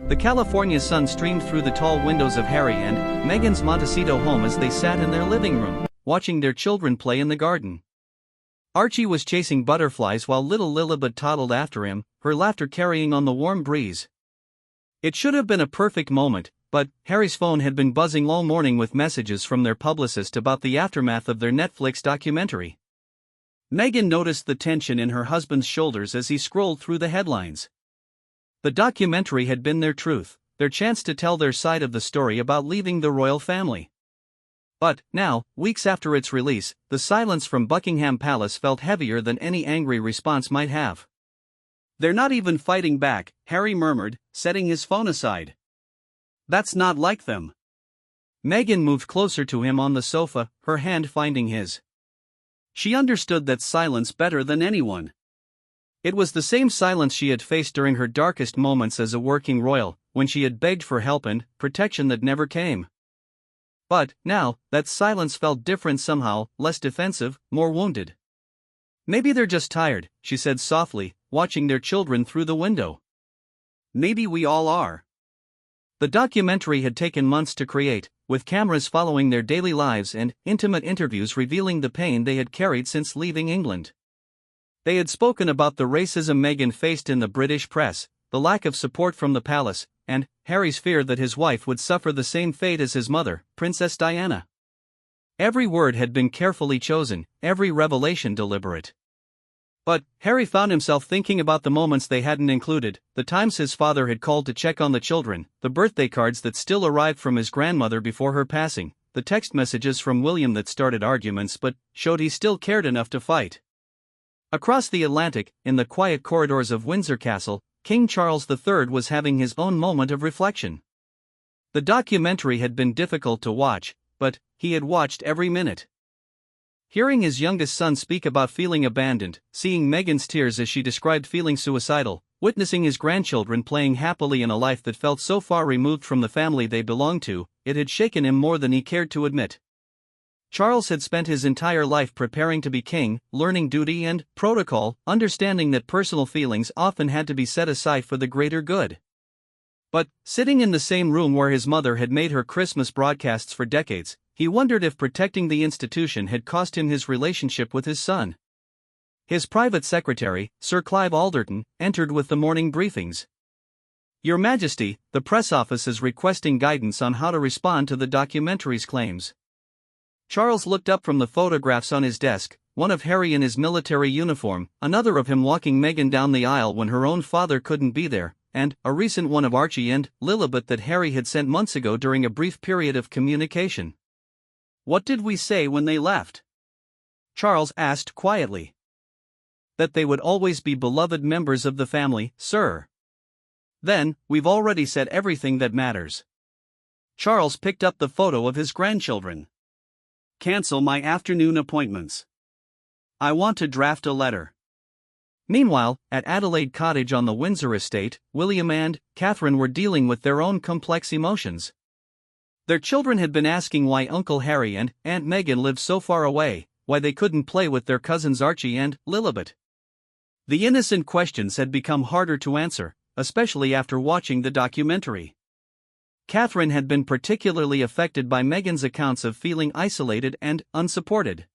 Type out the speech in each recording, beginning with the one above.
The California sun streamed through the tall windows of Harry and Meghan's Montecito home as they sat in their living room, watching their children play in the garden. Archie was chasing butterflies while little Lilibet toddled after him, her laughter carrying on the warm breeze. It should have been a perfect moment, but Harry's phone had been buzzing all morning with messages from their publicist about the aftermath of their Netflix documentary. Meghan noticed the tension in her husband's shoulders as he scrolled through the headlines. The documentary had been their truth, their chance to tell their side of the story about leaving the royal family. But, now, weeks after its release, the silence from Buckingham Palace felt heavier than any angry response might have. "They're not even fighting back," Harry murmured, setting his phone aside. "That's not like them." Meghan moved closer to him on the sofa, her hand finding his. She understood that silence better than anyone. It was the same silence she had faced during her darkest moments as a working royal, when she had begged for help and protection that never came. But, now, that silence felt different somehow, less defensive, more wounded. "Maybe they're just tired," she said softly, watching their children through the window. "Maybe we all are." The documentary had taken months to create, with cameras following their daily lives and intimate interviews revealing the pain they had carried since leaving England. They had spoken about the racism Meghan faced in the British press, the lack of support from the palace, and Harry's fear that his wife would suffer the same fate as his mother, Princess Diana. Every word had been carefully chosen, every revelation deliberate. But Harry found himself thinking about the moments they hadn't included, the times his father had called to check on the children, the birthday cards that still arrived from his grandmother before her passing, the text messages from William that started arguments but showed he still cared enough to fight. Across the Atlantic, in the quiet corridors of Windsor Castle, King Charles III was having his own moment of reflection. The documentary had been difficult to watch, but he had watched every minute. Hearing his youngest son speak about feeling abandoned, seeing Meghan's tears as she described feeling suicidal, witnessing his grandchildren playing happily in a life that felt so far removed from the family they belonged to, it had shaken him more than he cared to admit. Charles had spent his entire life preparing to be king, learning duty and protocol, understanding that personal feelings often had to be set aside for the greater good. But, sitting in the same room where his mother had made her Christmas broadcasts for decades, he wondered if protecting the institution had cost him his relationship with his son. His private secretary, Sir Clive Alderton, entered with the morning briefings. "Your Majesty, the press office is requesting guidance on how to respond to the documentary's claims." Charles looked up from the photographs on his desk, one of Harry in his military uniform, another of him walking Meghan down the aisle when her own father couldn't be there, and a recent one of Archie and Lilibet that Harry had sent months ago during a brief period of communication. "What did we say when they left?" Charles asked quietly. "That they would always be beloved members of the family, sir." "Then, we've already said everything that matters." Charles picked up the photo of his grandchildren. "Cancel my afternoon appointments. I want to draft a letter." Meanwhile, at Adelaide Cottage on the Windsor estate, William and Catherine were dealing with their own complex emotions. Their children had been asking why Uncle Harry and Aunt Meghan lived so far away, why they couldn't play with their cousins Archie and Lilibet. The innocent questions had become harder to answer, especially after watching the documentary. Catherine had been particularly affected by Meghan's accounts of feeling isolated and unsupported.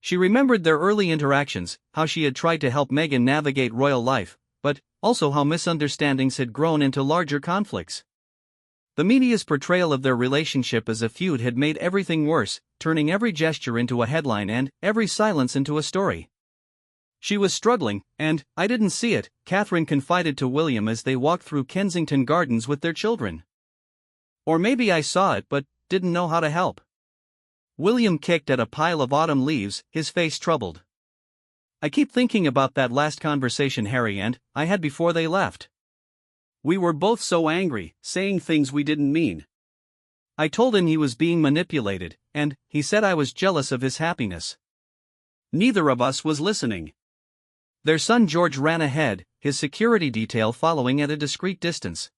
She remembered their early interactions, how she had tried to help Meghan navigate royal life, but also how misunderstandings had grown into larger conflicts. The media's portrayal of their relationship as a feud had made everything worse, turning every gesture into a headline and every silence into a story. She was struggling, and I didn't see it, Catherine confided to William as they walked through Kensington Gardens with their children. "Or maybe I saw it but didn't know how to help." William kicked at a pile of autumn leaves, his face troubled. "I keep thinking about that last conversation Harry and I had before they left. We were both so angry, saying things we didn't mean. I told him he was being manipulated, and he said I was jealous of his happiness. Neither of us was listening." Their son George ran ahead, his security detail following at a discreet distance.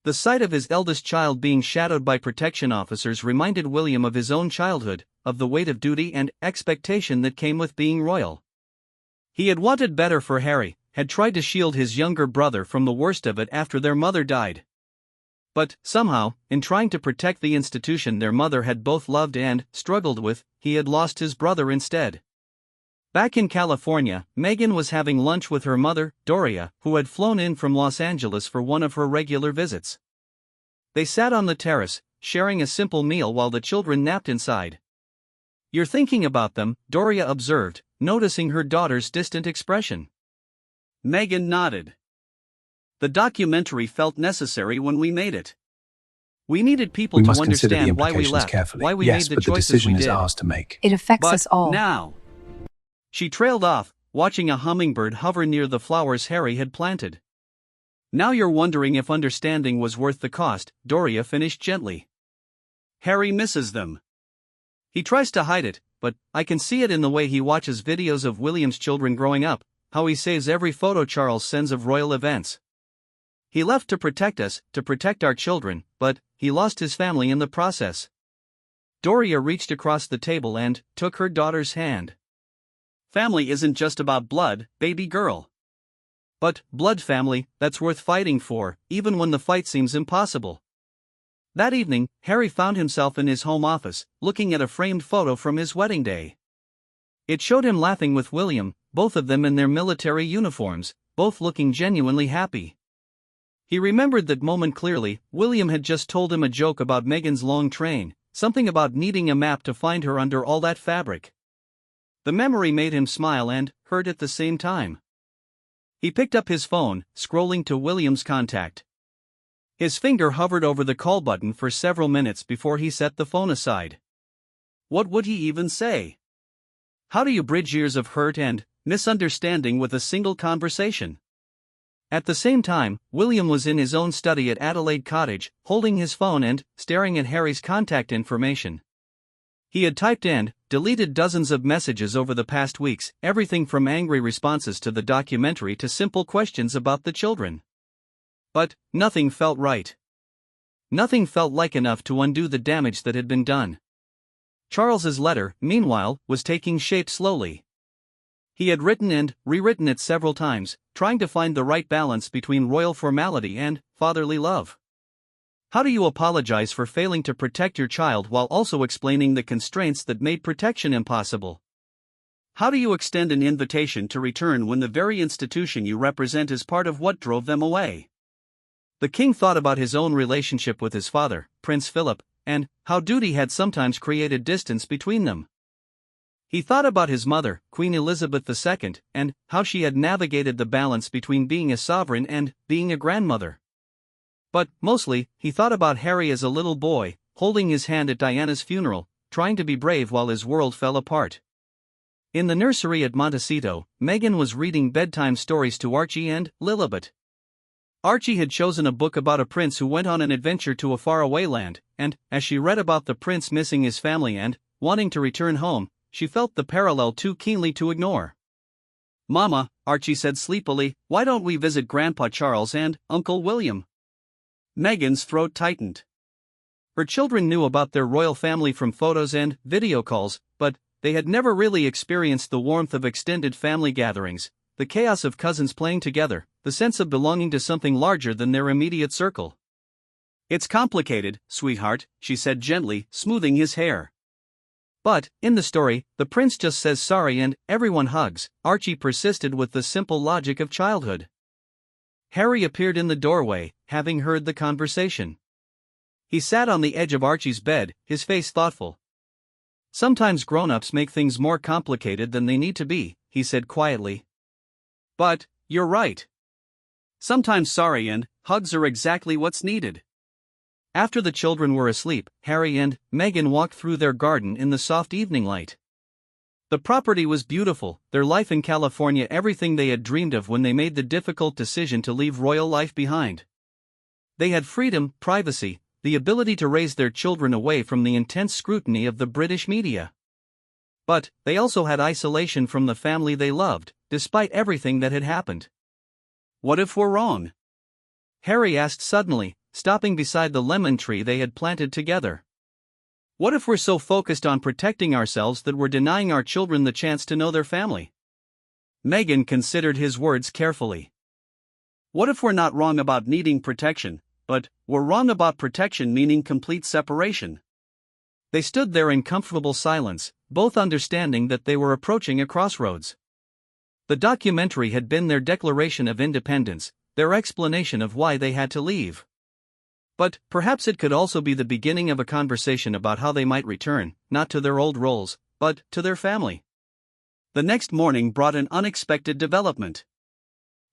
The sight of his eldest child being shadowed by protection officers reminded William of his own childhood, of the weight of duty and expectation that came with being royal. He had wanted better for Harry, had tried to shield his younger brother from the worst of it after their mother died. But, somehow, in trying to protect the institution their mother had both loved and struggled with, he had lost his brother instead. Back in California, Meghan was having lunch with her mother, Doria, who had flown in from Los Angeles for one of her regular visits. They sat on the terrace, sharing a simple meal while the children napped inside. "You're thinking about them," Doria observed, noticing her daughter's distant expression. Meghan nodded. "The documentary felt necessary when we made it. We needed people to understand why we left, why we made the choices we did. Yes, but the decision is ours to make. It affects us all. Now." She trailed off, watching a hummingbird hover near the flowers Harry had planted. "Now you're wondering if understanding was worth the cost," Doria finished gently. "Harry misses them. He tries to hide it, but I can see it in the way he watches videos of William's children growing up, how he saves every photo Charles sends of royal events. He left to protect us, to protect our children, but he lost his family in the process." Doria reached across the table and took her daughter's hand. "Family isn't just about blood, baby girl. But blood family, that's worth fighting for, even when the fight seems impossible." That evening, Harry found himself in his home office, looking at a framed photo from his wedding day. It showed him laughing with William, both of them in their military uniforms, both looking genuinely happy. He remembered that moment clearly. William had just told him a joke about Meghan's long train, something about needing a map to find her under all that fabric. The memory made him smile and hurt at the same time. He picked up his phone, scrolling to William's contact. His finger hovered over the call button for several minutes before he set the phone aside. What would he even say? How do you bridge years of hurt and misunderstanding with a single conversation? At the same time, William was in his own study at Adelaide Cottage, holding his phone and staring at Harry's contact information. He had typed and deleted dozens of messages over the past weeks, everything from angry responses to the documentary to simple questions about the children. But nothing felt right. Nothing felt like enough to undo the damage that had been done. Charles's letter, meanwhile, was taking shape slowly. He had written and rewritten it several times, trying to find the right balance between royal formality and fatherly love. How do you apologize for failing to protect your child while also explaining the constraints that made protection impossible? How do you extend an invitation to return when the very institution you represent is part of what drove them away? The king thought about his own relationship with his father, Prince Philip, and how duty had sometimes created distance between them. He thought about his mother, Queen Elizabeth II, and how she had navigated the balance between being a sovereign and being a grandmother. But, mostly, he thought about Harry as a little boy, holding his hand at Diana's funeral, trying to be brave while his world fell apart. In the nursery at Montecito, Meghan was reading bedtime stories to Archie and Lilibet. Archie had chosen a book about a prince who went on an adventure to a faraway land, and, as she read about the prince missing his family and wanting to return home, she felt the parallel too keenly to ignore. "Mama," Archie said sleepily, "why don't we visit Grandpa Charles and Uncle William?" Meghan's throat tightened. Her children knew about their royal family from photos and video calls, but they had never really experienced the warmth of extended family gatherings, the chaos of cousins playing together, the sense of belonging to something larger than their immediate circle. "It's complicated, sweetheart," she said gently, smoothing his hair. "But, in the story, the prince just says sorry and everyone hugs," Archie persisted with the simple logic of childhood. Harry appeared in the doorway, having heard the conversation. He sat on the edge of Archie's bed, his face thoughtful. "Sometimes grown-ups make things more complicated than they need to be," he said quietly. "But, you're right. Sometimes sorry and hugs are exactly what's needed." After the children were asleep, Harry and Meghan walked through their garden in the soft evening light. The property was beautiful, their life in California everything they had dreamed of when they made the difficult decision to leave royal life behind. They had freedom, privacy, the ability to raise their children away from the intense scrutiny of the British media. But they also had isolation from the family they loved, despite everything that had happened. "What if we're wrong?" Harry asked suddenly, stopping beside the lemon tree they had planted together. "What if we're so focused on protecting ourselves that we're denying our children the chance to know their family?" Meghan considered his words carefully. What if we're not wrong about needing protection, but we're wrong about protection meaning complete separation? They stood there in comfortable silence, both understanding that they were approaching a crossroads. The documentary had been their declaration of independence, their explanation of why they had to leave. But perhaps it could also be the beginning of a conversation about how they might return, not to their old roles, but to their family. The next morning brought an unexpected development.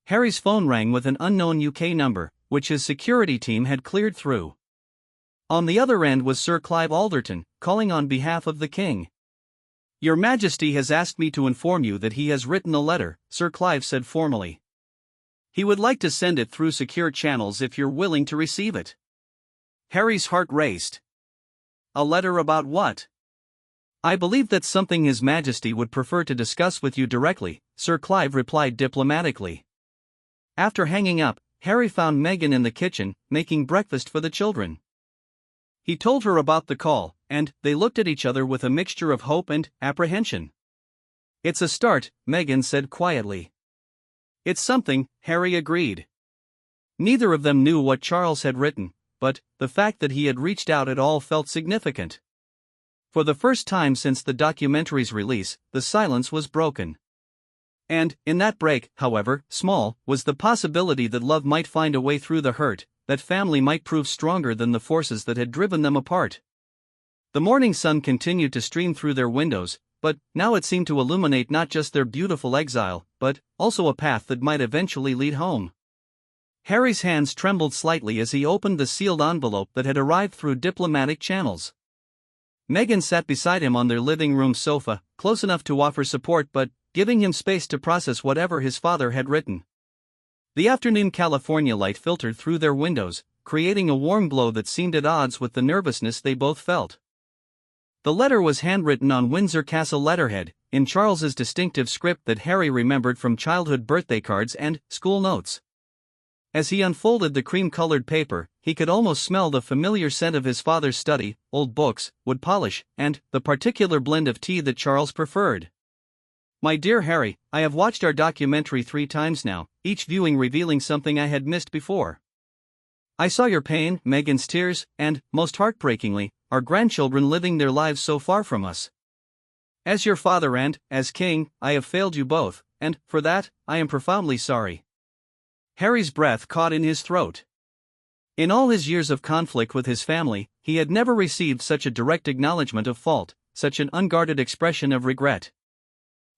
Harry's phone rang with an unknown UK number, which his security team had cleared through. On the other end was Sir Clive Alderton, calling on behalf of the King. "Your Majesty has asked me to inform you that he has written a letter," Sir Clive said formally. "He would like to send it through secure channels if you're willing to receive it." Harry's heart raced. "A letter about what?" "I believe that's something His Majesty would prefer to discuss with you directly," Sir Clive replied diplomatically. After hanging up, Harry found Meghan in the kitchen, making breakfast for the children. He told her about the call, and they looked at each other with a mixture of hope and apprehension. "It's a start," Meghan said quietly. "It's something," Harry agreed. Neither of them knew what Charles had written, but the fact that he had reached out at all felt significant. For the first time since the documentary's release, the silence was broken. And, in that break, however small, was the possibility that love might find a way through the hurt, that family might prove stronger than the forces that had driven them apart. The morning sun continued to stream through their windows, but now it seemed to illuminate not just their beautiful exile, but also a path that might eventually lead home. Harry's hands trembled slightly as he opened the sealed envelope that had arrived through diplomatic channels. Meghan sat beside him on their living room sofa, close enough to offer support but giving him space to process whatever his father had written. The afternoon California light filtered through their windows, creating a warm glow that seemed at odds with the nervousness they both felt. The letter was handwritten on Windsor Castle letterhead, in Charles's distinctive script that Harry remembered from childhood birthday cards and school notes. As he unfolded the cream-colored paper, he could almost smell the familiar scent of his father's study, old books, wood polish, and the particular blend of tea that Charles preferred. "My dear Harry, I have watched our documentary 3 times now, each viewing revealing something I had missed before. I saw your pain, Meghan's tears, and, most heartbreakingly, our grandchildren living their lives so far from us. As your father and, as king, I have failed you both, and, for that, I am profoundly sorry." Harry's breath caught in his throat. In all his years of conflict with his family, he had never received such a direct acknowledgement of fault, such an unguarded expression of regret.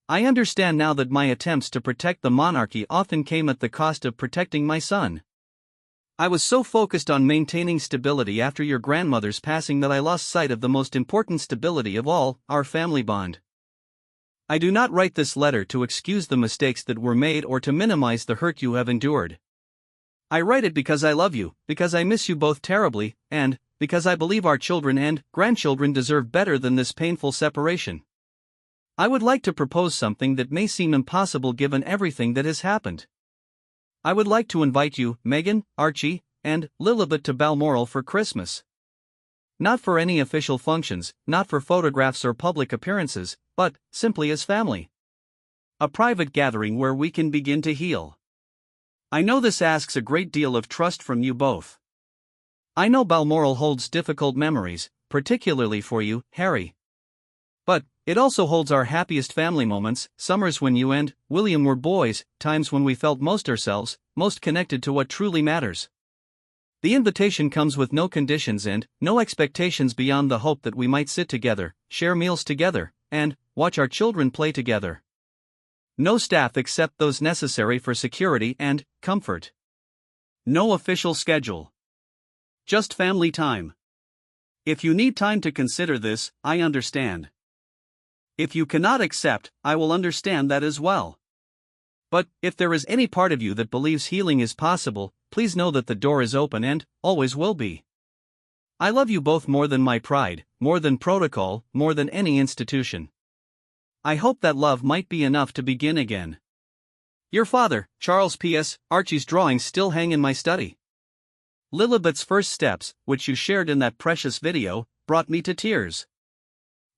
"I understand now that my attempts to protect the monarchy often came at the cost of protecting my son. I was so focused on maintaining stability after your grandmother's passing that I lost sight of the most important stability of all, our family bond. I do not write this letter to excuse the mistakes that were made or to minimize the hurt you have endured. I write it because I love you, because I miss you both terribly, and because I believe our children and grandchildren deserve better than this painful separation. I would like to propose something that may seem impossible given everything that has happened. I would like to invite you, Meghan, Archie, and Lilibet to Balmoral for Christmas. Not for any official functions, not for photographs or public appearances, but simply as family. A private gathering where we can begin to heal. I know this asks a great deal of trust from you both. I know Balmoral holds difficult memories, particularly for you, Harry. But it also holds our happiest family moments, summers when you and William were boys, times when we felt most ourselves, most connected to what truly matters. The invitation comes with no conditions and no expectations beyond the hope that we might sit together, share meals together, and watch our children play together. No staff except those necessary for security and comfort. No official schedule. Just family time. If you need time to consider this, I understand. If you cannot accept, I will understand that as well. But if there is any part of you that believes healing is possible, please know that the door is open and always will be. I love you both more than my pride, more than protocol, more than any institution. I hope that love might be enough to begin again. Your father, Charles. P.S. Archie's drawings still hang in my study. Lilibet's first steps, which you shared in that precious video, brought me to tears.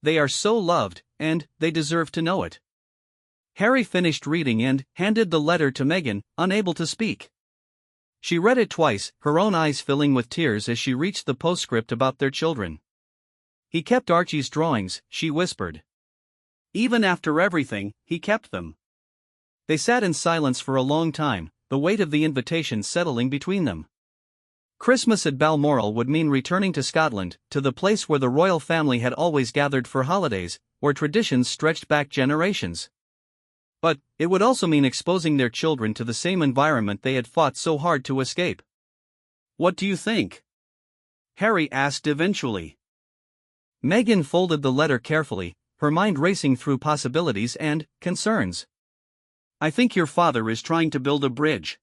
They are so loved, and they deserve to know it. Harry finished reading and handed the letter to Meghan, unable to speak. She read it twice, her own eyes filling with tears as she reached the postscript about their children. "He kept Archie's drawings," she whispered. "Even after everything, he kept them." They sat in silence for a long time, the weight of the invitation settling between them. Christmas at Balmoral would mean returning to Scotland, to the place where the royal family had always gathered for holidays, where traditions stretched back generations. But it would also mean exposing their children to the same environment they had fought so hard to escape. "What do you think?" Harry asked eventually. Meghan folded the letter carefully, her mind racing through possibilities and concerns. "I think your father is trying to build a bridge.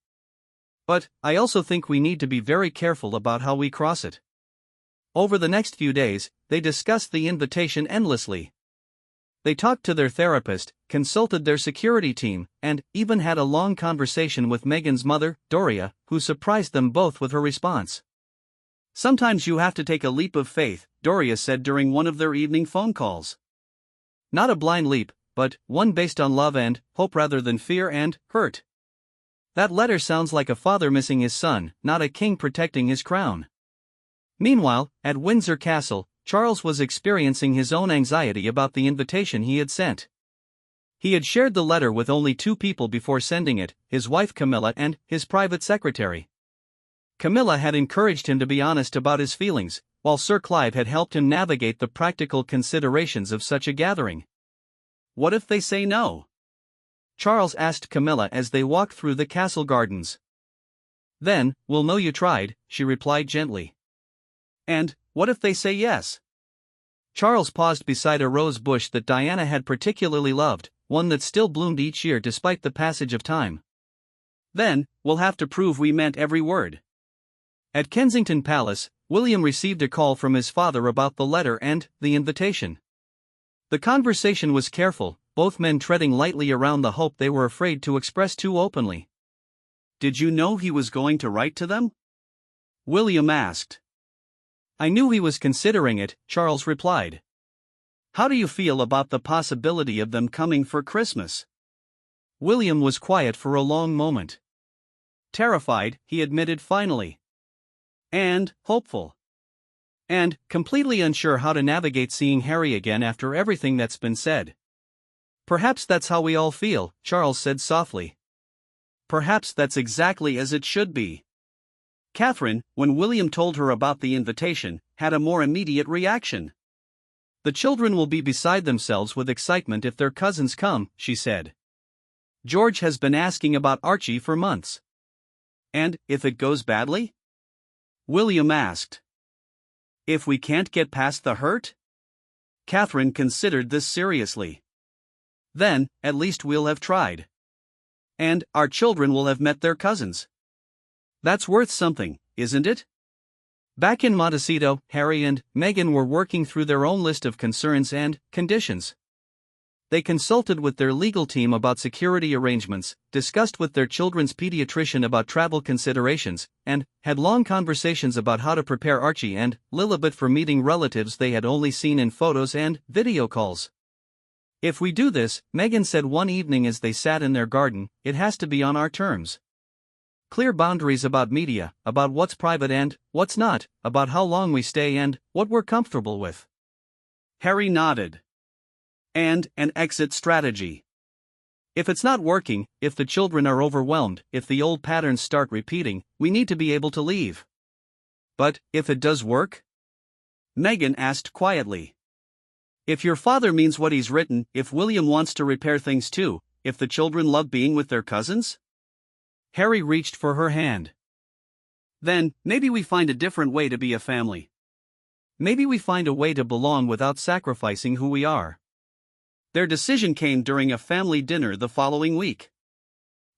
But I also think we need to be very careful about how we cross it." Over the next few days, they discussed the invitation endlessly. They talked to their therapist, consulted their security team, and even had a long conversation with Meghan's mother, Doria, who surprised them both with her response. "Sometimes you have to take a leap of faith," Doria said during one of their evening phone calls. "Not a blind leap, but one based on love and hope rather than fear and hurt." That letter sounds like a father missing his son, not a king protecting his crown. Meanwhile, at Windsor Castle, Charles was experiencing his own anxiety about the invitation he had sent. He had shared the letter with only two people before sending it, his wife Camilla and his private secretary. Camilla had encouraged him to be honest about his feelings, while Sir Clive had helped him navigate the practical considerations of such a gathering. "What if they say no?" Charles asked Camilla as they walked through the castle gardens. "Then, we'll know you tried," she replied gently. "And what if they say yes?" Charles paused beside a rose bush that Diana had particularly loved, one that still bloomed each year despite the passage of time. "Then, we'll have to prove we meant every word." At Kensington Palace, William received a call from his father about the letter and the invitation. The conversation was careful, both men treading lightly around the hope they were afraid to express too openly. "Did you know he was going to write to them?" William asked. "I knew he was considering it," Charles replied. "How do you feel about the possibility of them coming for Christmas?" William was quiet for a long moment. "Terrified," he admitted finally. "And hopeful. And completely unsure how to navigate seeing Harry again after everything that's been said." "Perhaps that's how we all feel," Charles said softly. "Perhaps that's exactly as it should be." Catherine, when William told her about the invitation, had a more immediate reaction. "The children will be beside themselves with excitement if their cousins come," she said. "George has been asking about Archie for months." "And if it goes badly?" William asked. "If we can't get past the hurt?" Catherine considered this seriously. "Then, at least we'll have tried. And our children will have met their cousins. That's worth something, isn't it?" Back in Montecito, Harry and Meghan were working through their own list of concerns and conditions. They consulted with their legal team about security arrangements, discussed with their children's pediatrician about travel considerations, and had long conversations about how to prepare Archie and Lilibet for meeting relatives they had only seen in photos and video calls. "If we do this," Meghan said one evening as they sat in their garden, "it has to be on our terms. Clear boundaries about media, about what's private and what's not, about how long we stay and what we're comfortable with." Harry nodded. "And an exit strategy. If it's not working, if the children are overwhelmed, if the old patterns start repeating, we need to be able to leave." "But if it does work?" Meghan asked quietly. "If your father means what he's written, if William wants to repair things too, if the children love being with their cousins?" Harry reached for her hand. "Then, maybe we find a different way to be a family. Maybe we find a way to belong without sacrificing who we are." Their decision came during a family dinner the following week.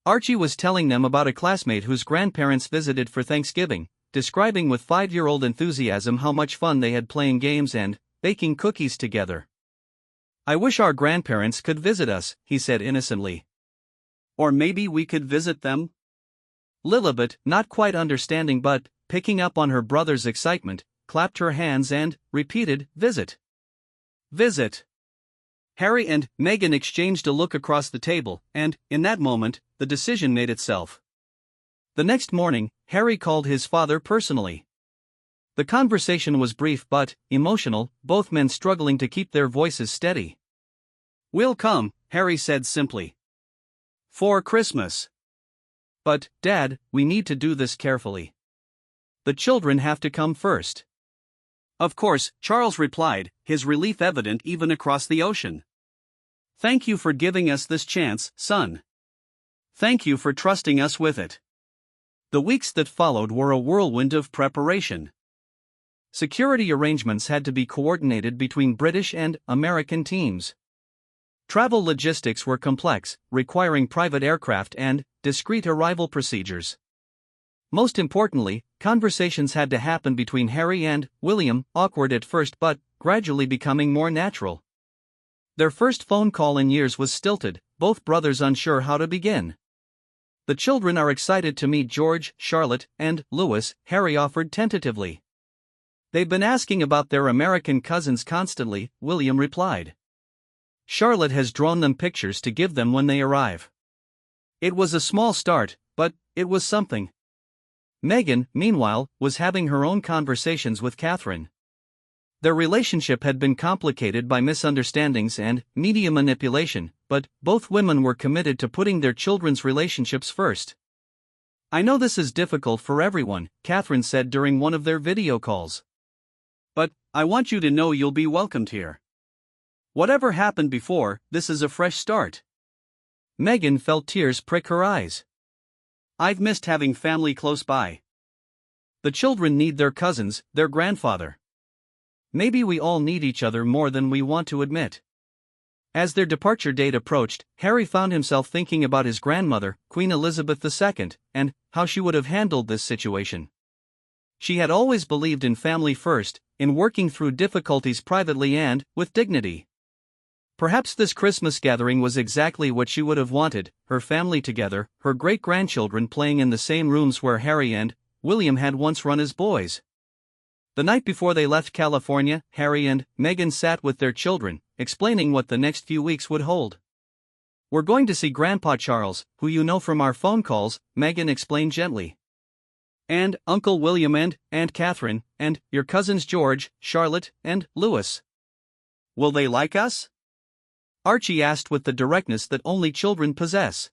Archie was telling them about a classmate whose grandparents visited for Thanksgiving, describing with 5-year-old enthusiasm how much fun they had playing games and baking cookies together. "I wish our grandparents could visit us," he said innocently. "Or maybe we could visit them?" Lilibet, not quite understanding but picking up on her brother's excitement, clapped her hands and repeated, "Visit. Visit." Harry and Meghan exchanged a look across the table, and, in that moment, the decision made itself. The next morning, Harry called his father personally. The conversation was brief but emotional, both men struggling to keep their voices steady. "We'll come," Harry said simply. "For Christmas. But, Dad, we need to do this carefully. The children have to come first." "Of course," Charles replied, his relief evident even across the ocean. "Thank you for giving us this chance, son. Thank you for trusting us with it." The weeks that followed were a whirlwind of preparation. Security arrangements had to be coordinated between British and American teams. Travel logistics were complex, requiring private aircraft and discreet arrival procedures. Most importantly, conversations had to happen between Harry and William, awkward at first but gradually becoming more natural. Their first phone call in years was stilted, both brothers unsure how to begin. "The children are excited to meet George, Charlotte, and Louis," Harry offered tentatively. "They've been asking about their American cousins constantly," William replied. "Charlotte has drawn them pictures to give them when they arrive." It was a small start, but it was something. Meghan, meanwhile, was having her own conversations with Catherine. Their relationship had been complicated by misunderstandings and media manipulation, but both women were committed to putting their children's relationships first. "I know this is difficult for everyone," Catherine said during one of their video calls. "But I want you to know you'll be welcomed here. Whatever happened before, this is a fresh start." Meghan felt tears prick her eyes. "I've missed having family close by. The children need their cousins, their grandfather. Maybe we all need each other more than we want to admit." As their departure date approached, Harry found himself thinking about his grandmother, Queen Elizabeth II, and how she would have handled this situation. She had always believed in family first, in working through difficulties privately and with dignity. Perhaps this Christmas gathering was exactly what she would have wanted, her family together, her great-grandchildren playing in the same rooms where Harry and William had once run as boys. The night before they left California, Harry and Meghan sat with their children, explaining what the next few weeks would hold. "We're going to see Grandpa Charles, who you know from our phone calls," Meghan explained gently. "And Uncle William and Aunt Catherine, and your cousins George, Charlotte, and Louis." "Will they like us?" Archie asked with the directness that only children possess.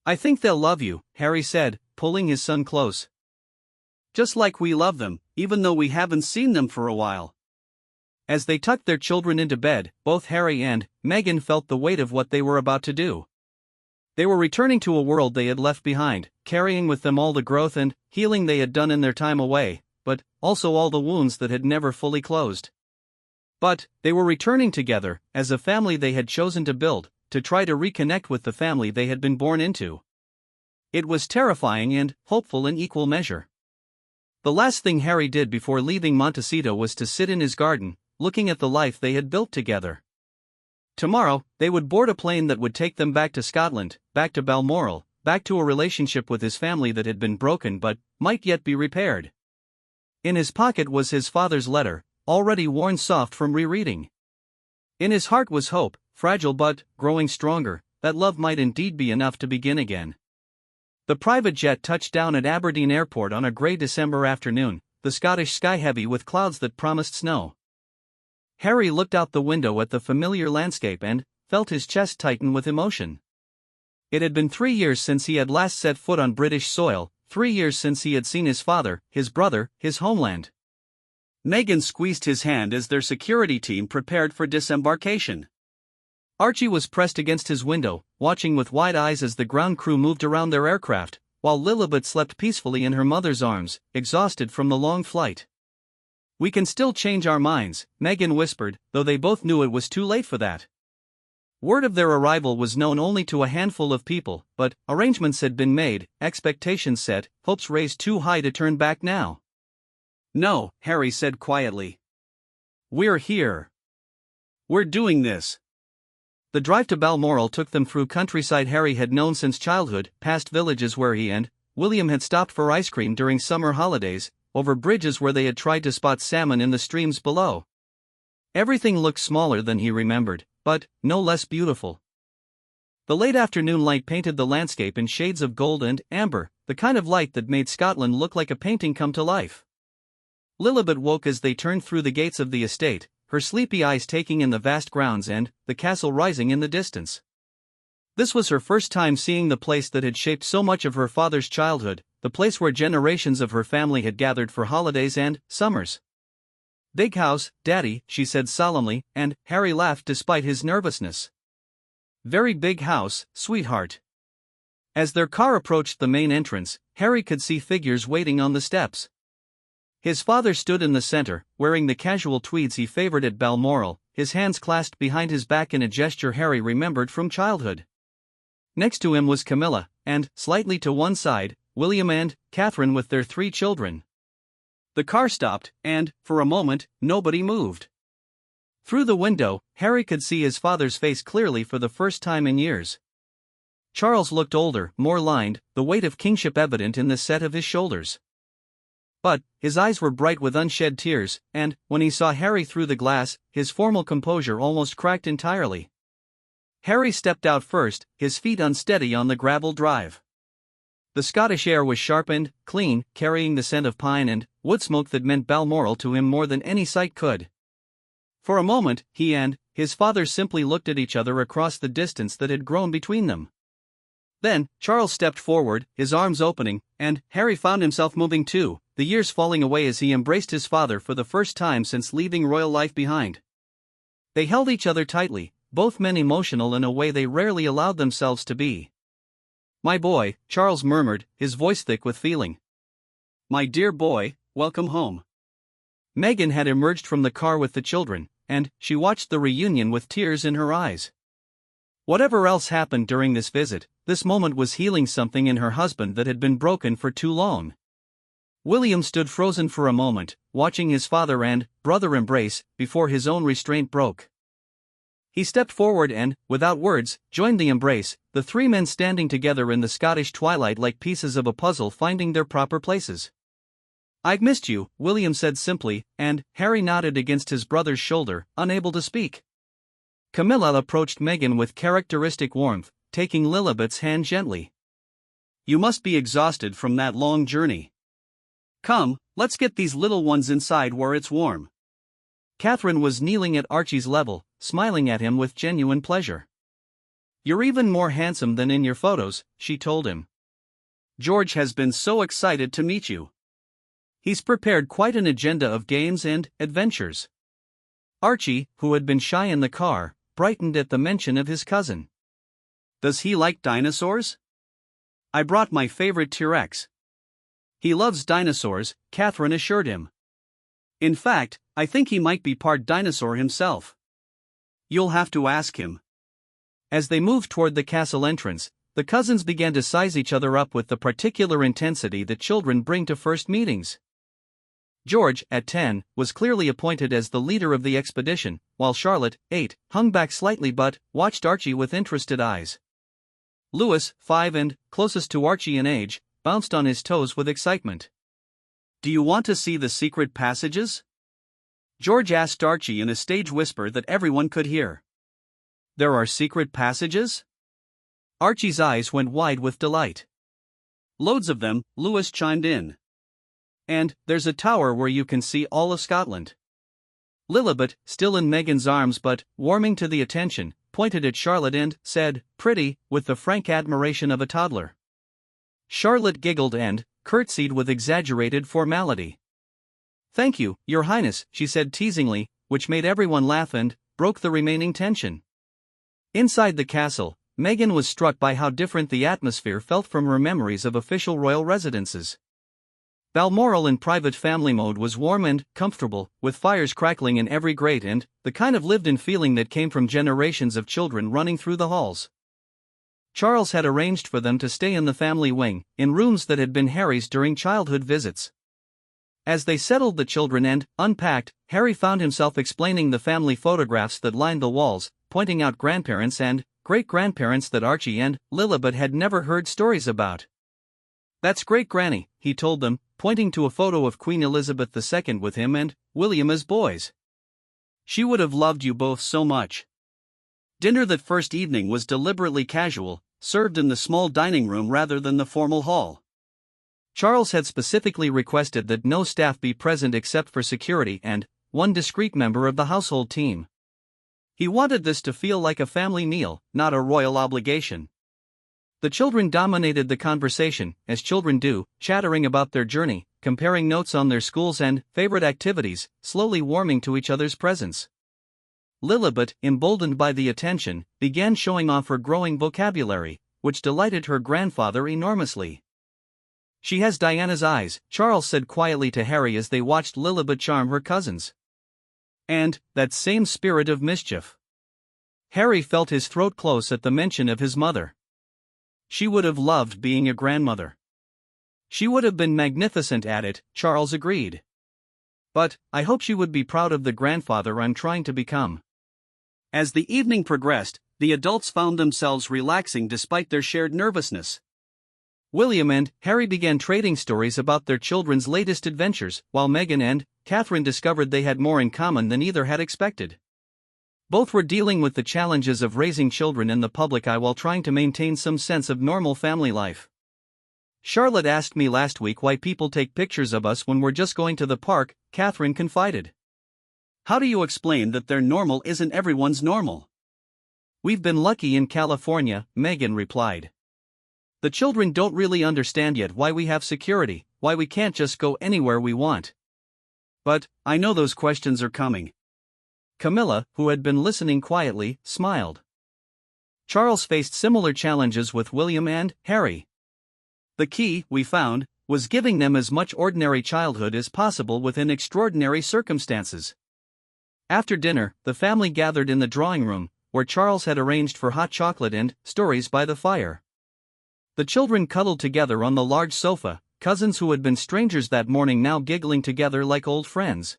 "I think they'll love you," Harry said, pulling his son close. "Just like we love them, even though we haven't seen them for a while." As they tucked their children into bed, both Harry and Meghan felt the weight of what they were about to do. They were returning to a world they had left behind, carrying with them all the growth and healing they had done in their time away, but also all the wounds that had never fully closed. But they were returning together, as a family they had chosen to build, to try to reconnect with the family they had been born into. It was terrifying and hopeful in equal measure. The last thing Harry did before leaving Montecito was to sit in his garden, looking at the life they had built together. Tomorrow, they would board a plane that would take them back to Scotland, back to Balmoral, back to a relationship with his family that had been broken but might yet be repaired. In his pocket was his father's letter, already worn soft from rereading. In his heart was hope, fragile but growing stronger, that love might indeed be enough to begin again. The private jet touched down at Aberdeen Airport on a grey December afternoon, the Scottish sky heavy with clouds that promised snow. Harry looked out the window at the familiar landscape and felt his chest tighten with emotion. It had been 3 years since he had last set foot on British soil, 3 years since he had seen his father, his brother, his homeland. Meghan squeezed his hand as their security team prepared for disembarkation. Archie was pressed against his window, watching with wide eyes as the ground crew moved around their aircraft, while Lilibet slept peacefully in her mother's arms, exhausted from the long flight. "We can still change our minds," Meghan whispered, though they both knew it was too late for that. Word of their arrival was known only to a handful of people, but arrangements had been made, expectations set, hopes raised too high to turn back now. "No," Harry said quietly. "We're here. We're doing this." The drive to Balmoral took them through countryside Harry had known since childhood, past villages where he and William had stopped for ice cream during summer holidays, over bridges where they had tried to spot salmon in the streams below. Everything looked smaller than he remembered, but no less beautiful. The late afternoon light painted the landscape in shades of gold and amber, the kind of light that made Scotland look like a painting come to life. Lilibet woke as they turned through the gates of the estate, her sleepy eyes taking in the vast grounds and the castle rising in the distance. This was her first time seeing the place that had shaped so much of her father's childhood, the place where generations of her family had gathered for holidays and summers. "Big house, Daddy," she said solemnly, and Harry laughed despite his nervousness. "Very big house, sweetheart." As their car approached the main entrance, Harry could see figures waiting on the steps. His father stood in the center, wearing the casual tweeds he favored at Balmoral, his hands clasped behind his back in a gesture Harry remembered from childhood. Next to him was Camilla, and, slightly to one side, William and Catherine with their 3 children. The car stopped, and, for a moment, nobody moved. Through the window, Harry could see his father's face clearly for the first time in years. Charles looked older, more lined, the weight of kingship evident in the set of his shoulders. But his eyes were bright with unshed tears, and, when he saw Harry through the glass, his formal composure almost cracked entirely. Harry stepped out first, his feet unsteady on the gravel drive. The Scottish air was sharp and clean, carrying the scent of pine and wood smoke that meant Balmoral to him more than any sight could. For a moment, he and his father simply looked at each other across the distance that had grown between them. Then, Charles stepped forward, his arms opening, and Harry found himself moving too, the years falling away as he embraced his father for the first time since leaving royal life behind. They held each other tightly, both men emotional in a way they rarely allowed themselves to be. "My boy," Charles murmured, his voice thick with feeling. "My dear boy, welcome home." Meghan had emerged from the car with the children, and she watched the reunion with tears in her eyes. Whatever else happened during this visit, this moment was healing something in her husband that had been broken for too long. William stood frozen for a moment, watching his father and brother embrace, before his own restraint broke. He stepped forward and, without words, joined the embrace, the 3 men standing together in the Scottish twilight like pieces of a puzzle finding their proper places. "I've missed you," William said simply, and Harry nodded against his brother's shoulder, unable to speak. Camilla approached Meghan with characteristic warmth, taking Lilibet's hand gently. "You must be exhausted from that long journey. Come, let's get these little ones inside where it's warm." Catherine was kneeling at Archie's level, smiling at him with genuine pleasure. "You're even more handsome than in your photos," she told him. "George has been so excited to meet you. He's prepared quite an agenda of games and adventures." Archie, who had been shy in the car, brightened at the mention of his cousin. "Does he like dinosaurs? I brought my favorite T-Rex." "He loves dinosaurs," Catherine assured him. "In fact, I think he might be part dinosaur himself. You'll have to ask him." As they moved toward the castle entrance, the cousins began to size each other up with the particular intensity that children bring to first meetings. George, at 10, was clearly appointed as the leader of the expedition, while Charlotte, 8, hung back slightly but watched Archie with interested eyes. Louis, 5 and closest to Archie in age, bounced on his toes with excitement. "Do you want to see the secret passages?" George asked Archie in a stage whisper that everyone could hear. "There are secret passages?" Archie's eyes went wide with delight. "Loads of them," Louis chimed in. "And there's a tower where you can see all of Scotland." Lilibet, still in Meghan's arms but warming to the attention, pointed at Charlotte and said, "Pretty," with the frank admiration of a toddler. Charlotte giggled and curtsied with exaggerated formality. "Thank you, Your Highness," she said teasingly, which made everyone laugh and broke the remaining tension. Inside the castle, Meghan was struck by how different the atmosphere felt from her memories of official royal residences. Balmoral in private family mode was warm and comfortable, with fires crackling in every grate and the kind of lived-in feeling that came from generations of children running through the halls. Charles had arranged for them to stay in the family wing, in rooms that had been Harry's during childhood visits. As they settled the children and unpacked, Harry found himself explaining the family photographs that lined the walls, pointing out grandparents and great-grandparents that Archie and Lilibet had never heard stories about. "That's great-granny," he told them, pointing to a photo of Queen Elizabeth II with him and William as boys. "She would have loved you both so much." Dinner that first evening was deliberately casual, served in the small dining room rather than the formal hall. Charles had specifically requested that no staff be present except for security and one discreet member of the household team. He wanted this to feel like a family meal, not a royal obligation. The children dominated the conversation, as children do, chattering about their journey, comparing notes on their schools and favorite activities, slowly warming to each other's presence. Lilibet, emboldened by the attention, began showing off her growing vocabulary, which delighted her grandfather enormously. "She has Diana's eyes," Charles said quietly to Harry as they watched Lilibet charm her cousins. "And that same spirit of mischief." Harry felt his throat close at the mention of his mother. She would have loved being a grandmother. She would have been magnificent at it, Charles agreed. But I hope she would be proud of the grandfather I'm trying to become. As the evening progressed, the adults found themselves relaxing despite their shared nervousness. William and Harry began trading stories about their children's latest adventures, while Meghan and Catherine discovered they had more in common than either had expected. Both were dealing with the challenges of raising children in the public eye while trying to maintain some sense of normal family life. "Charlotte asked me last week why people take pictures of us when we're just going to the park," Catherine confided. "How do you explain that their normal isn't everyone's normal?" "We've been lucky in California," Meghan replied. "The children don't really understand yet why we have security, why we can't just go anywhere we want. But I know those questions are coming." Camilla, who had been listening quietly, smiled. Charles faced similar challenges with William and Harry. The key, we found, was giving them as much ordinary childhood as possible within extraordinary circumstances. After dinner, the family gathered in the drawing room, where Charles had arranged for hot chocolate and stories by the fire. The children cuddled together on the large sofa, cousins who had been strangers that morning now giggling together like old friends.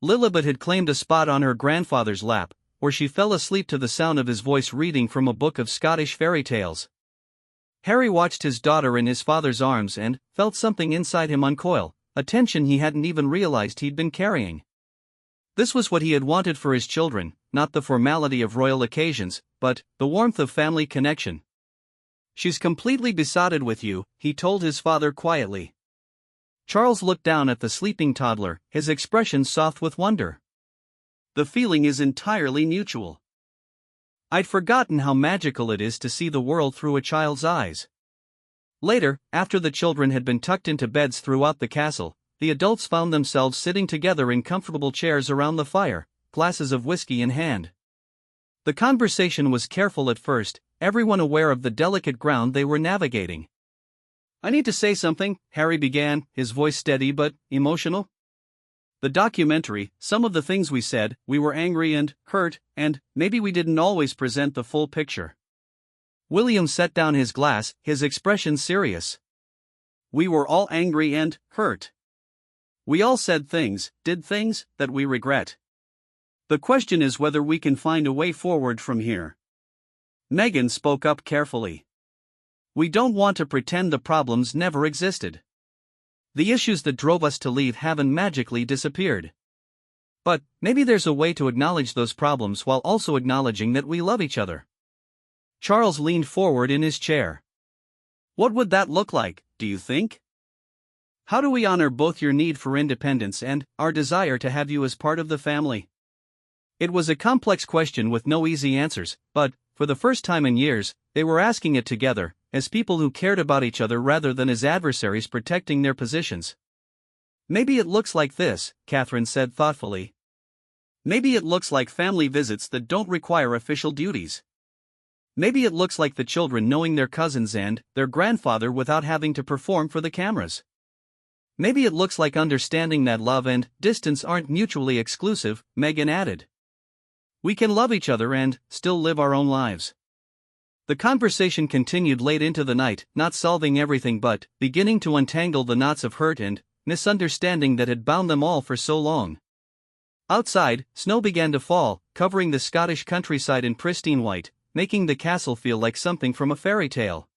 Lilibet had claimed a spot on her grandfather's lap, where she fell asleep to the sound of his voice reading from a book of Scottish fairy tales. Harry watched his daughter in his father's arms and felt something inside him uncoil, a tension he hadn't even realized he'd been carrying. This was what he had wanted for his children, not the formality of royal occasions, but the warmth of family connection. "She's completely besotted with you," he told his father quietly. Charles looked down at the sleeping toddler, his expression soft with wonder. "The feeling is entirely mutual. I'd forgotten how magical it is to see the world through a child's eyes." Later, after the children had been tucked into beds throughout the castle, the adults found themselves sitting together in comfortable chairs around the fire, glasses of whiskey in hand. The conversation was careful at first, everyone aware of the delicate ground they were navigating. "I need to say something," Harry began, his voice steady but emotional. "The documentary, some of the things we said, we were angry and hurt, and maybe we didn't always present the full picture." William set down his glass, his expression serious. "We were all angry and hurt. We all said things, did things, that we regret. The question is whether we can find a way forward from here." Meghan spoke up carefully. "We don't want to pretend the problems never existed. The issues that drove us to leave haven't magically disappeared. But maybe there's a way to acknowledge those problems while also acknowledging that we love each other." Charles leaned forward in his chair. "What would that look like, do you think? How do we honor both your need for independence and our desire to have you as part of the family?" It was a complex question with no easy answers, but, for the first time in years, they were asking it together, as people who cared about each other rather than as adversaries protecting their positions. "Maybe it looks like this," Catherine said thoughtfully. "Maybe it looks like family visits that don't require official duties. Maybe it looks like the children knowing their cousins and their grandfather without having to perform for the cameras. Maybe it looks like understanding that love and distance aren't mutually exclusive," Meghan added. "We can love each other and still live our own lives." The conversation continued late into the night, not solving everything but beginning to untangle the knots of hurt and misunderstanding that had bound them all for so long. Outside, snow began to fall, covering the Scottish countryside in pristine white, making the castle feel like something from a fairy tale.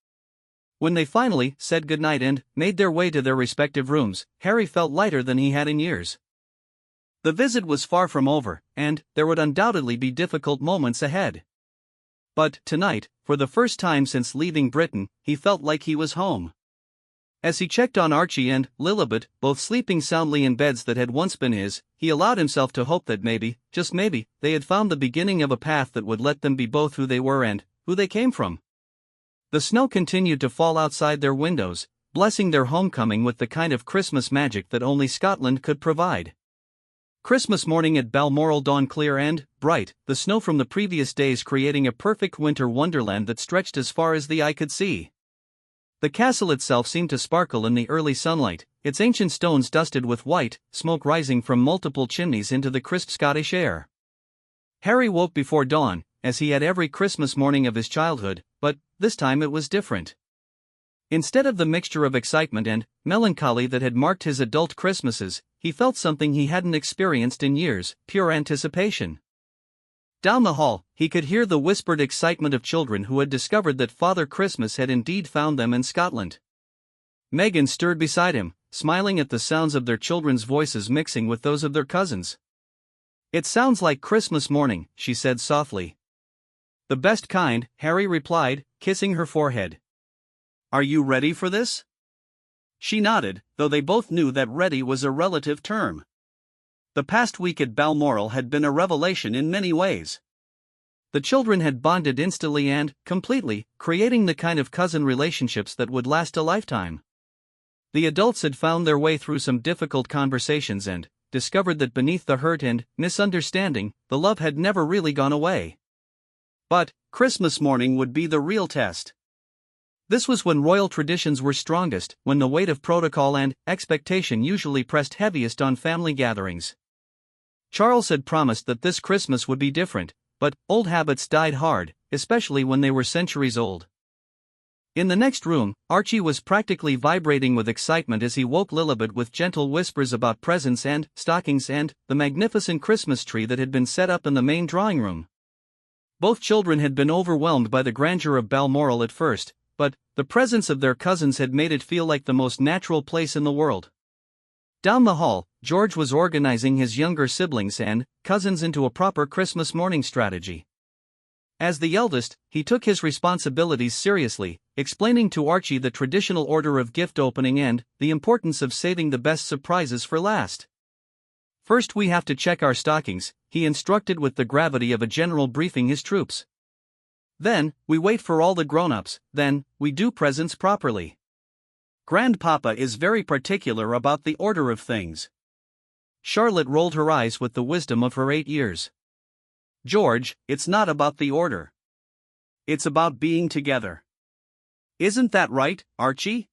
When they finally said goodnight and made their way to their respective rooms, Harry felt lighter than he had in years. The visit was far from over, and there would undoubtedly be difficult moments ahead. But, tonight, for the first time since leaving Britain, he felt like he was home. As he checked on Archie and Lilibet, both sleeping soundly in beds that had once been his, he allowed himself to hope that maybe, just maybe, they had found the beginning of a path that would let them be both who they were and who they came from. The snow continued to fall outside their windows, blessing their homecoming with the kind of Christmas magic that only Scotland could provide. Christmas morning at Balmoral dawned clear and bright, the snow from the previous days creating a perfect winter wonderland that stretched as far as the eye could see. The castle itself seemed to sparkle in the early sunlight, its ancient stones dusted with white, smoke rising from multiple chimneys into the crisp Scottish air. Harry woke before dawn, as he had every Christmas morning of his childhood, but this time it was different. Instead of the mixture of excitement and melancholy that had marked his adult Christmases, he felt something he hadn't experienced in years: pure anticipation. Down the hall, he could hear the whispered excitement of children who had discovered that Father Christmas had indeed found them in Scotland. Meghan stirred beside him, smiling at the sounds of their children's voices mixing with those of their cousins. "It sounds like Christmas morning," she said softly. "The best kind," Harry replied, kissing her forehead. "Are you ready for this?" She nodded, though they both knew that ready was a relative term. The past week at Balmoral had been a revelation in many ways. The children had bonded instantly and completely, creating the kind of cousin relationships that would last a lifetime. The adults had found their way through some difficult conversations and discovered that beneath the hurt and misunderstanding, the love had never really gone away. But Christmas morning would be the real test. This was when royal traditions were strongest, when the weight of protocol and expectation usually pressed heaviest on family gatherings. Charles had promised that this Christmas would be different, but old habits died hard, especially when they were centuries old. In the next room, Archie was practically vibrating with excitement as he woke Lilibet with gentle whispers about presents and stockings and the magnificent Christmas tree that had been set up in the main drawing room. Both children had been overwhelmed by the grandeur of Balmoral at first, but the presence of their cousins had made it feel like the most natural place in the world. Down the hall, George was organizing his younger siblings and cousins into a proper Christmas morning strategy. As the eldest, he took his responsibilities seriously, explaining to Archie the traditional order of gift opening and the importance of saving the best surprises for last. "First we have to check our stockings," he instructed with the gravity of a general briefing his troops. "Then, we wait for all the grown-ups, then, we do presents properly. Grandpapa is very particular about the order of things." Charlotte rolled her eyes with the wisdom of her 8 years. "George, it's not about the order. It's about being together. Isn't that right, Archie?"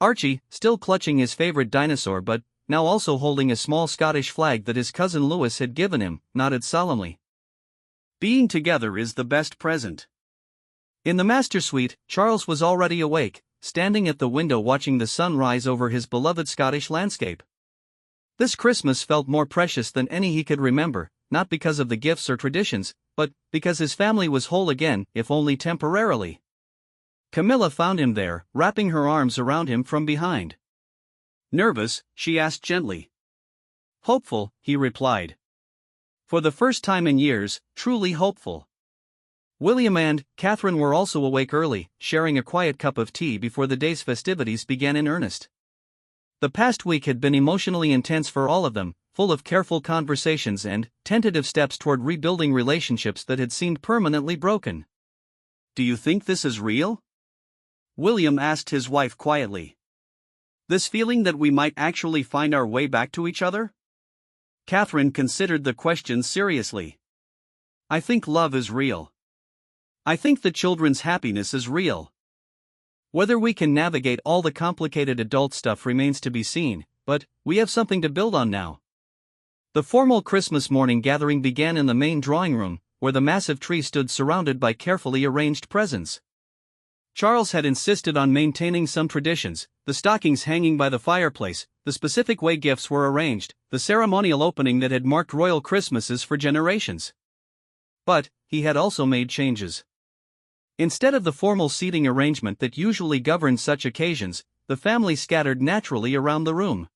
Archie, still clutching his favorite dinosaur but now also holding a small Scottish flag that his cousin Louis had given him, nodded solemnly. "Being together is the best present." In the master suite, Charles was already awake, standing at the window watching the sun rise over his beloved Scottish landscape. This Christmas felt more precious than any he could remember, not because of the gifts or traditions, but because his family was whole again, if only temporarily. Camilla found him there, wrapping her arms around him from behind. "Nervous?" she asked gently. "Hopeful," he replied. For the first time in years, truly hopeful. William and Catherine were also awake early, sharing a quiet cup of tea before the day's festivities began in earnest. The past week had been emotionally intense for all of them, full of careful conversations and tentative steps toward rebuilding relationships that had seemed permanently broken. "Do you think this is real?" William asked his wife quietly. "This feeling that we might actually find our way back to each other?" Catherine considered the question seriously. "I think love is real. I think the children's happiness is real. Whether we can navigate all the complicated adult stuff remains to be seen, but we have something to build on now." The formal Christmas morning gathering began in the main drawing room, where the massive tree stood surrounded by carefully arranged presents. Charles had insisted on maintaining some traditions, the stockings hanging by the fireplace, the specific way gifts were arranged, the ceremonial opening that had marked royal Christmases for generations. But he had also made changes. Instead of the formal seating arrangement that usually governed such occasions, the family scattered naturally around the room.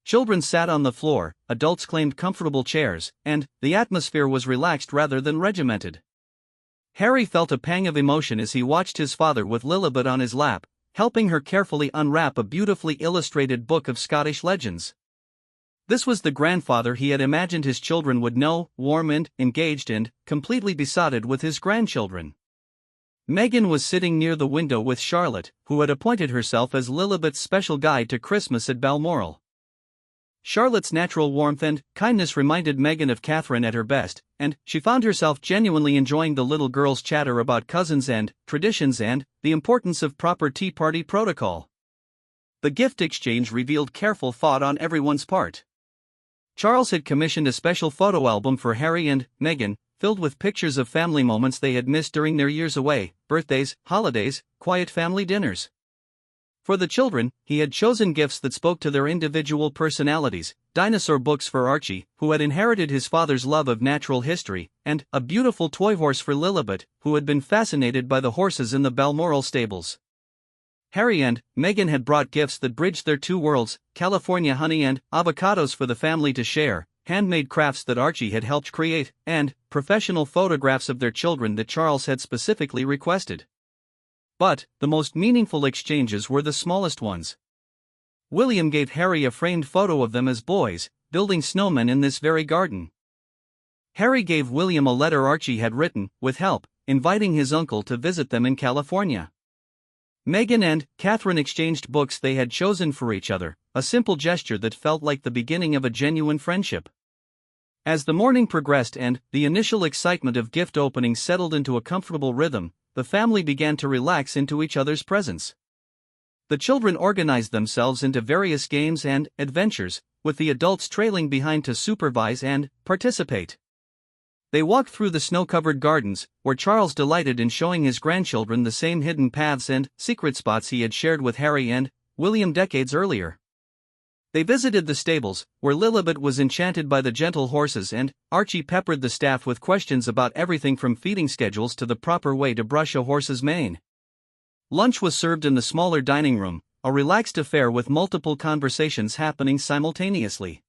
Children sat on the floor, adults claimed comfortable chairs, and the atmosphere was relaxed rather than regimented. Harry felt a pang of emotion as he watched his father with Lilibet on his lap, helping her carefully unwrap a beautifully illustrated book of Scottish legends. This was the grandfather he had imagined his children would know, warm and engaged and completely besotted with his grandchildren. Meghan was sitting near the window with Charlotte, who had appointed herself as Lilibet's special guide to Christmas at Balmoral. Charlotte's natural warmth and kindness reminded Meghan of Catherine at her best, and she found herself genuinely enjoying the little girl's chatter about cousins and traditions and the importance of proper tea party protocol. The gift exchange revealed careful thought on everyone's part. Charles had commissioned a special photo album for Harry and Meghan, filled with pictures of family moments they had missed during their years away, birthdays, holidays, quiet family dinners. For the children, he had chosen gifts that spoke to their individual personalities: dinosaur books for Archie, who had inherited his father's love of natural history, and a beautiful toy horse for Lilibet, who had been fascinated by the horses in the Balmoral stables. Harry and Meghan had brought gifts that bridged their two worlds: California honey and avocados for the family to share, handmade crafts that Archie had helped create, and professional photographs of their children that Charles had specifically requested. But the most meaningful exchanges were the smallest ones. William gave Harry a framed photo of them as boys, building snowmen in this very garden. Harry gave William a letter Archie had written, with help, inviting his uncle to visit them in California. Meghan and Catherine exchanged books they had chosen for each other, a simple gesture that felt like the beginning of a genuine friendship. As the morning progressed and the initial excitement of gift opening settled into a comfortable rhythm, the family began to relax into each other's presence. The children organized themselves into various games and adventures, with the adults trailing behind to supervise and participate. They walked through the snow-covered gardens, where Charles delighted in showing his grandchildren the same hidden paths and secret spots he had shared with Harry and William decades earlier. They visited the stables, where Lilibet was enchanted by the gentle horses and Archie peppered the staff with questions about everything from feeding schedules to the proper way to brush a horse's mane. Lunch was served in the smaller dining room, a relaxed affair with multiple conversations happening simultaneously.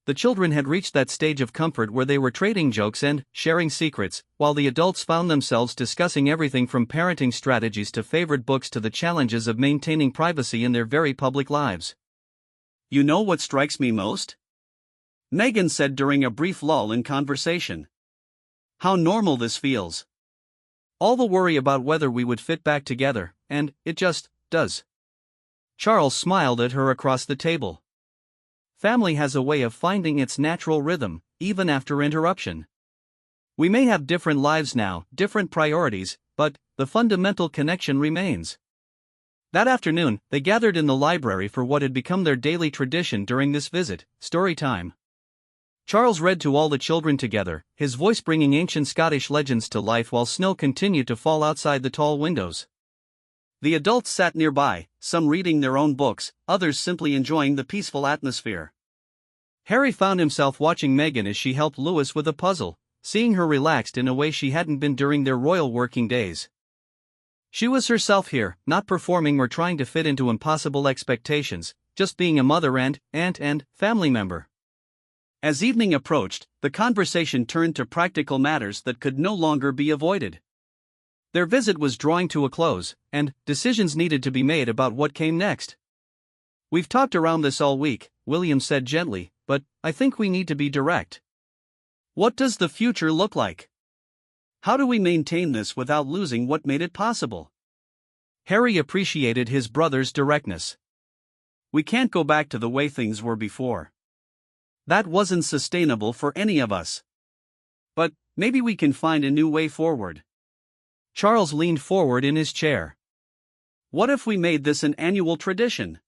The children had reached that stage of comfort where they were trading jokes and sharing secrets, while the adults found themselves discussing everything from parenting strategies to favorite books to the challenges of maintaining privacy in their very public lives. "You know what strikes me most?" Meghan said during a brief lull in conversation. "How normal this feels. All the worry about whether we would fit back together, and it just does." Charles smiled at her across the table. Family has a way of finding its natural rhythm, even after interruption. We may have different lives now, different priorities, but the fundamental connection remains. That afternoon, they gathered in the library for what had become their daily tradition during this visit, story time. Charles read to all the children together, his voice bringing ancient Scottish legends to life while snow continued to fall outside the tall windows. The adults sat nearby, some reading their own books, others simply enjoying the peaceful atmosphere. Harry found himself watching Meghan as she helped Louis with a puzzle, seeing her relaxed in a way she hadn't been during their royal working days. She was herself here, not performing or trying to fit into impossible expectations, just being a mother and aunt and family member. As evening approached, the conversation turned to practical matters that could no longer be avoided. Their visit was drawing to a close, and decisions needed to be made about what came next. "We've talked around this all week," William said gently, "but I think we need to be direct. What does the future look like? How do we maintain this without losing what made it possible?" Harry appreciated his brother's directness. "We can't go back to the way things were before. That wasn't sustainable for any of us. But maybe we can find a new way forward." Charles leaned forward in his chair. "What if we made this an annual tradition?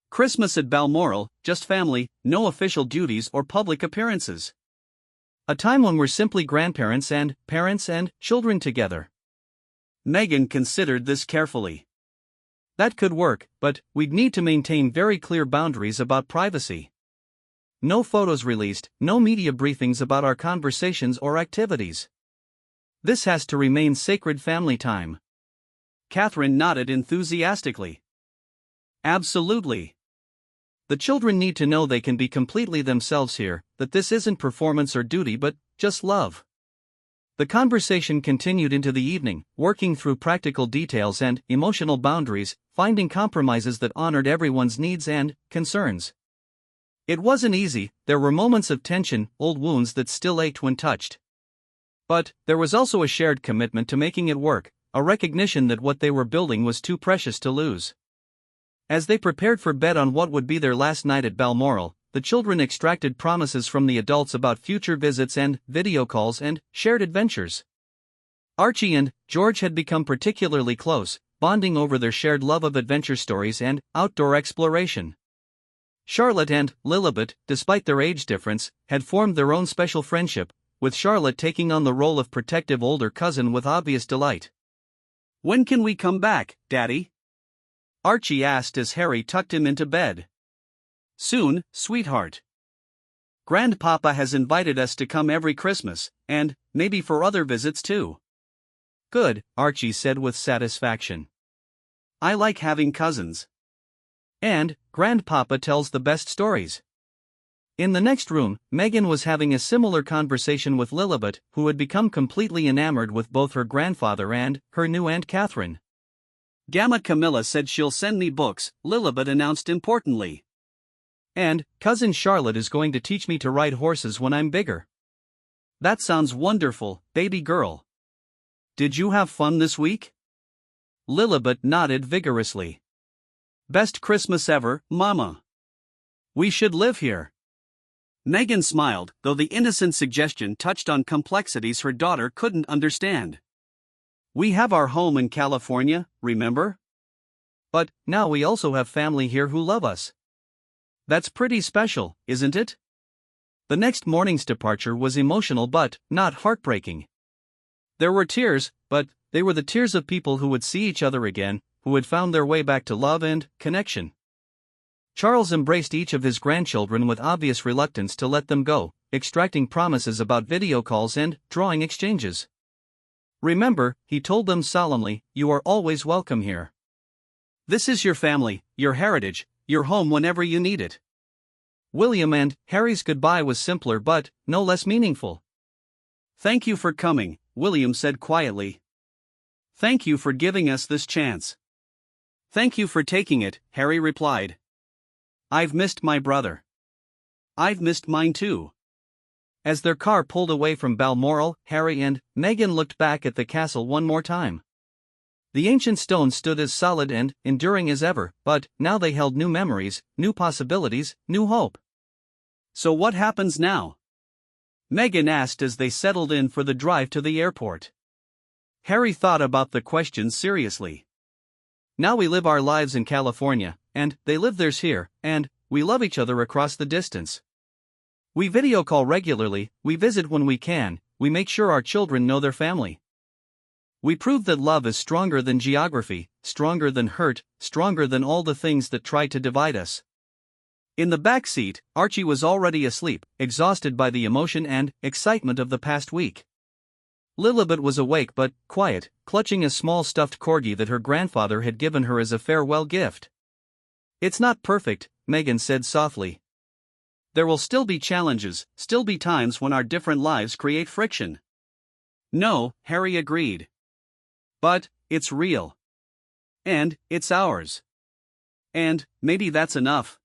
Christmas at Balmoral, just family, no official duties or public appearances. A time when we're simply grandparents and parents and children together." Meghan considered this carefully. "That could work, but we'd need to maintain very clear boundaries about privacy. No photos released, no media briefings about our conversations or activities. This has to remain sacred family time." Catherine nodded enthusiastically. "Absolutely. The children need to know they can be completely themselves here, that this isn't performance or duty but just love." The conversation continued into the evening, working through practical details and emotional boundaries, finding compromises that honored everyone's needs and concerns. It wasn't easy, there were moments of tension, old wounds that still ached when touched. But there was also a shared commitment to making it work, a recognition that what they were building was too precious to lose. As they prepared for bed on what would be their last night at Balmoral, the children extracted promises from the adults about future visits and video calls and shared adventures. Archie and George had become particularly close, bonding over their shared love of adventure stories and outdoor exploration. Charlotte and Lilibet, despite their age difference, had formed their own special friendship, with Charlotte taking on the role of protective older cousin with obvious delight. "When can we come back, Daddy?" Archie asked as Harry tucked him into bed. "Soon, sweetheart. Grandpapa has invited us to come every Christmas, and maybe for other visits too." "Good," Archie said with satisfaction. "I like having cousins. And Grandpapa tells the best stories." In the next room, Meghan was having a similar conversation with Lilibet, who had become completely enamored with both her grandfather and her new Aunt Catherine. "Gamma Camilla said she'll send me books," Lilibet announced importantly. "And Cousin Charlotte is going to teach me to ride horses when I'm bigger." "That sounds wonderful, baby girl. Did you have fun this week?" Lilibet nodded vigorously. "Best Christmas ever, Mama. We should live here." Meghan smiled, though the innocent suggestion touched on complexities her daughter couldn't understand. "We have our home in California, remember? But now we also have family here who love us. That's pretty special, isn't it?" The next morning's departure was emotional but not heartbreaking. There were tears, but they were the tears of people who would see each other again, who had found their way back to love and connection. Charles embraced each of his grandchildren with obvious reluctance to let them go, extracting promises about video calls and drawing exchanges. "Remember," he told them solemnly, "you are always welcome here. This is your family, your heritage, your home whenever you need it." William and Harry's goodbye was simpler but no less meaningful. "Thank you for coming," William said quietly. "Thank you for giving us this chance." "Thank you for taking it," Harry replied. "I've missed my brother. I've missed mine too." As their car pulled away from Balmoral, Harry and Meghan looked back at the castle one more time. The ancient stones stood as solid and enduring as ever, but now they held new memories, new possibilities, new hope. "So what happens now?" Meghan asked as they settled in for the drive to the airport. Harry thought about the question seriously. "Now we live our lives in California, and they live theirs here, and we love each other across the distance. We video call regularly, we visit when we can, we make sure our children know their family. We prove that love is stronger than geography, stronger than hurt, stronger than all the things that try to divide us." In the back seat, Archie was already asleep, exhausted by the emotion and excitement of the past week. Lilibet was awake but quiet, clutching a small stuffed corgi that her grandfather had given her as a farewell gift. "It's not perfect," Meghan said softly. "There will still be challenges, still be times when our different lives create friction." "No," Harry agreed. "But it's real. And it's ours. And maybe that's enough."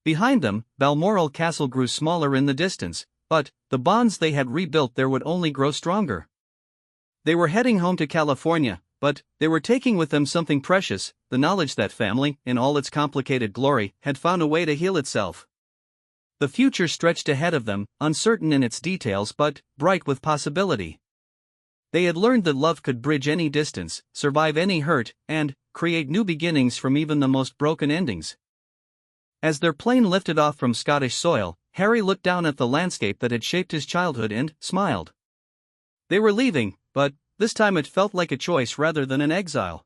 Behind them, Balmoral Castle grew smaller in the distance, but the bonds they had rebuilt there would only grow stronger. They were heading home to California, but they were taking with them something precious, the knowledge that family, in all its complicated glory, had found a way to heal itself. The future stretched ahead of them, uncertain in its details but bright with possibility. They had learned that love could bridge any distance, survive any hurt, and create new beginnings from even the most broken endings. As their plane lifted off from Scottish soil, Harry looked down at the landscape that had shaped his childhood and smiled. They were leaving, but this time it felt like a choice rather than an exile.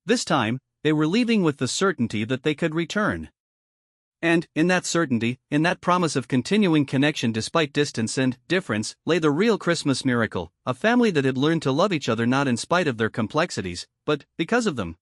This time, they were leaving with the certainty that they could return. And, in that certainty, in that promise of continuing connection despite distance and difference, lay the real Christmas miracle, a family that had learned to love each other not in spite of their complexities, but because of them.